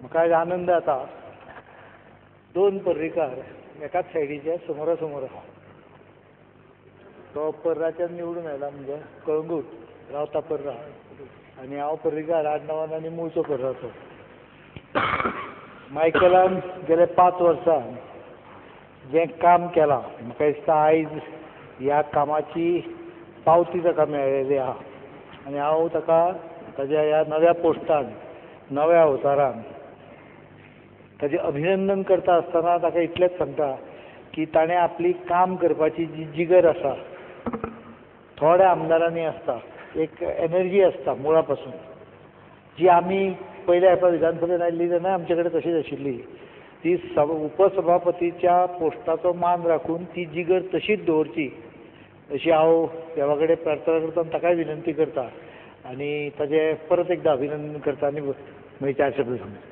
म्हाका आज आनंद जाता दोन पर्रीकार एकाच सायडीचे समोरासमोर आहा. तो पर्राच्यान निवडून आयला म्हणजे कळंगूट रावता पर्रा आनी हांव पर्रीकार आडनांवान आनी मूळचो पर्राचो. मायकलान गेले 5 वर्सां जें काम केलां म्हाका दिसता आयज ह्या कामाची पावती ताका मेळिल्ली आहा आनी हांव ताका ताच्या ह्या नव्या पोस्टान नव्या अवतारान ताचें अभिनंदन करता आसतना ताका इतलेंच सांगता की ताणें आपली काम करपाची जी जिगर आसा थोड्या आमदारांनी आसता एक एनर्जी आसता मुळा पासून जी आमी पयल्या खेपा विधानसभेन आयिल्ली तेन्ना आमचे कडेन तशीच आशिल्ली. ती उपसभापतीच्या पोस्टाचो मान राखून ती जिगर तशीच दवरची अशी हांव देवा कडेन प्रार्थना करता आनी ताकाय विनंती करता आनी ताचें परत एकदां अभिनंदन करता आनी मेळच्या शब्द सांगता.